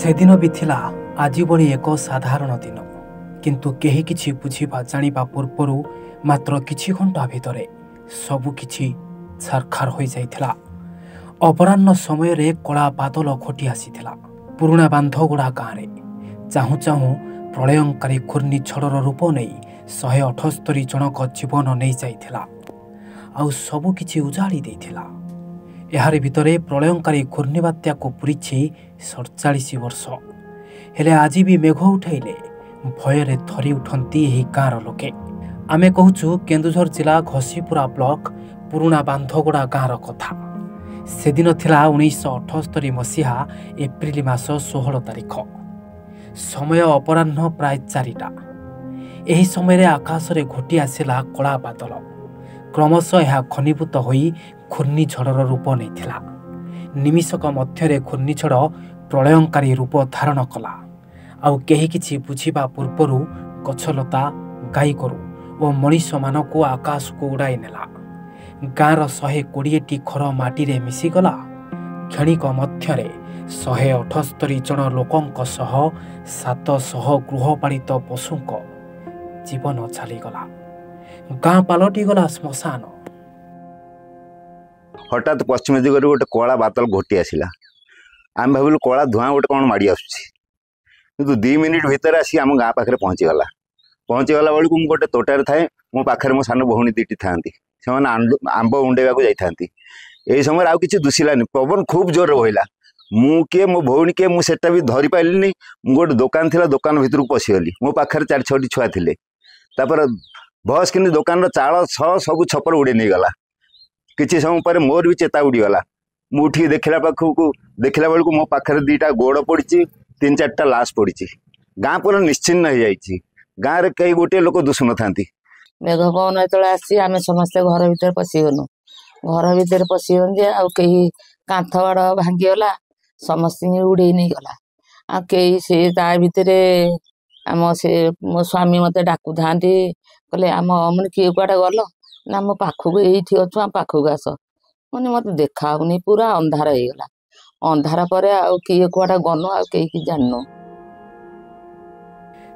सेदिन भी थिला आज भली एक साधारण दिन किंतु केही किछि बुझिबा जानिबा पूर्वरु मात्र किछि घंटा भितरे सबु किछि छारखार होई जाइथिला। अपराह्न समय रे कला बादल घोटी आसीथिला पुराना बांधगुड़ा गाँव रे। चाहू चाहू प्रलयंकारी घूर्णिझड़र रूप नहीं 178 जनक जीवन नहीं जाइथिला आउ सबु किछि उजाड़ी देइथिला। एहारि भितरे प्रलयंकारी घूर्णिबात्या को पूरीछि 47 वर्ष। हेले आज भी मेघ उठाइले भୟରେ थरी उठंती एही गाँर लोके। आमे कहूछु केन्दुझर जिला घसीपुरा ब्लॉक पुराना बांधगुड़ा गाँर कथा। सेदिन थिला 1978 मसीहा एप्रिल मास 16 तारिख। समय अपराह्न प्राय 4टा। एही समय आकाश रे घोटी आसिला कला बादल। क्रमशः यह घनीभूत होई घूर्णिझड़र रूप नहीं। निमिषक मध्य घूर्णिझड़ प्रलयंकारी रूप धारण कला आउ केही किछि बुझिबा पूर्वरु गछलता गाई गोरु और मनीष मानक आकाश को उड़ाई नेला। गाँर 120टी घर माटी रे मिसीगला। क्षणिक मध्य 178 जन लोकंक सह 700 गृहपालित पशुक जीवन चलीगला। गाँ पलटि गला श्मशान। हठात पश्चिम दिगरे गोटे कला बादल घोटी आसिला। आम भाविलु कला धुआं गोटे कौन माड़ी आसुची किंतु 2 मिनिट भितर आसी आम गाँ पाखे पहुँचीगला। पहुँचीगला बेलू मुझे गोटे तोटार थाए मो पाखे मो सान भौणी दीटी था से आंब उंडेवा जाती। यही समय आउ किसी दुसिलानी पवन खूब जोर बहला। मु किए मो भौणी किए मुझे भी धरी पारे। गोटे दुकान थी दुकान भितर को पशिगली। मो पाखे 4-6टी छुआ थे। बस कि दुकान चाल सब छपर उड़े नहीं गला। किसी समय पर मोर भी चेता उड़ीगला। मुझे देखला पाखक देखला बेलू मो पाखे 2टा गोड़ पड़ी 3-4टा लाश पड़ी। गाँ पूरा निश्चिन्न हो जाए। गाँव में कई गोटे लोक दुसु न था। मेघ पवन जो आसी आम समस्ते घर भर पशिगलु। घर भर पशिगल कहीं कांथ बाड़ भांगीगला समस्त उड़े नहीं गला। आ कई से भितर आम से मो स्वामी मत डाकू था कहले आम मैंने किए कड़े गल ना मो पाखक ये अच्छु आम पाखक आस मैंने मत देखाऊनी पूरा अंधार हो गला। अंधार पर किए कड़े गनु आ कहीं जाननु।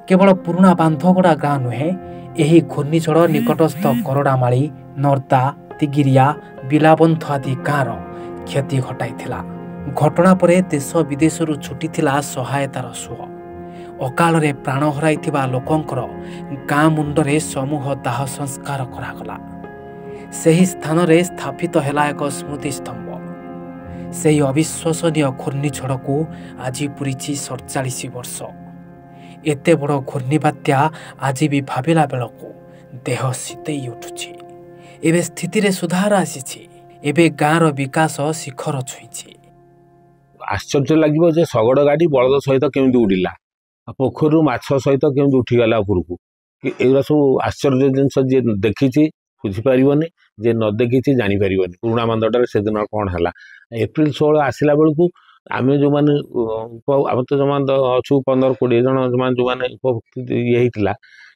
केवल पुराना बांधगुड़ा गाँ नुहे यही घूर्णिझड़ निकटस्थ करड़ामाली नर्दा तिगिरिया बिलाबंध आदि गाँर क्षति घटाई। घटना पर देश विदेश छुटी सहायतार सुह। अकाल रे प्राण हराई लोकंकर गाँ मुंडरे समूह दाह संस्कार करागला। सही स्थान रे स्थापित हैला एक स्मृति स्तंभ। सही अविश्वसनीय घूर्णिझड़ को आज पूरीछि 47 वर्ष। एते बड़ घूर्णिबात्या आज भी भाविला बेलू देह शीतई उठुछि। एबे स्थिति रे सुधार आसीछि। एबे गाँर विकास शिखर छुईछि। आश्चर्य लगे जे शगड़ गाड़ी बलद सहित केमती उड़िला पोखर माछ सहित केमती उठीगला उपरकू एगुरा सब आश्चर्य जिनस जी देखी बुझीपर जे न देखी जापर। पुराना बांधटार से दिन कौन है एप्रिल 16 आसला बेलू आम जो मैंने आम तो जमा अच्छु 15-20 जन जो मैंने ये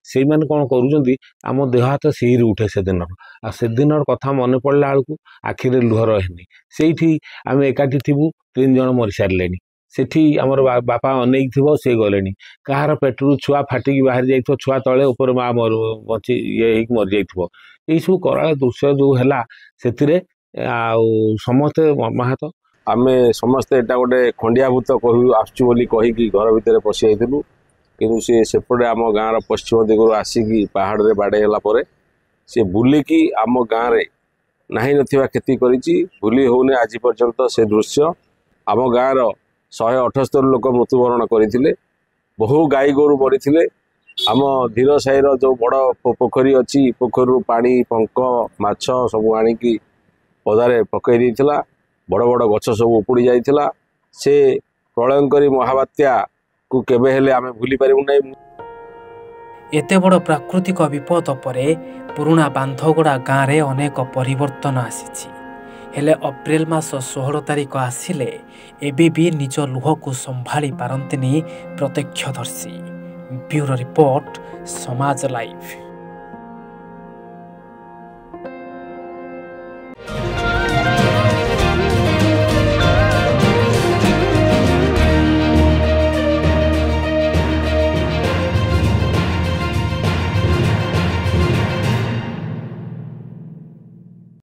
से मैंने कौन करुँच देह हाथ सिर उठे से दिन आ से दिन कथा मन पड़ा बेलू आखिरे लुह रहे से आम एकाठी थी 3 जन मरी सारे सेठी आमर बापा अनेक थो से गले कहार पेटरू छुआ फाटिकी बाहरी जाइए छुआ तले उपर माँ मर बची ये मरी जा यही सब कराल दृश्य जो है से समस्ते मर्माहत। आमे समस्ते एटा गोटे खंडियाभूत कही घर भितर पशि जाइलु कि सेपटे आम गाँव पश्चिम दिगरू आसिकी पहाड़ रे बाड़ेला परे से बुलिकी आम गाँव रे नाही नथिबा खेती करिछि भूली होने आज पर्यंत से दृश्य। आम गाँव 178 लोक मृत्युवरण करथिले। बहु गाई गोरु मरी। आम धीर साईर जो बड़ पोखरी अच्छी पोखर पानी पंख माछ सब आनिकी पदारे पकई देइथिला। बड़ बड़ गछ सब उपुड़ी जाइथिला। से प्रलयंकारी महाबात्या को केबे हेले आमे भूली पारिबु नै। एते बड़ प्राकृतिक विपद परे पुराना बांधगुड़ा गाँव रे अनेक परिवर्तन आसीछि। हेले अप्रैल मास 16 तारिख आसिले एबे भी निज लुह को संभाली पारंतिनी प्रत्यक्षदर्शी। ब्यूरो रिपोर्ट समाज लाइव।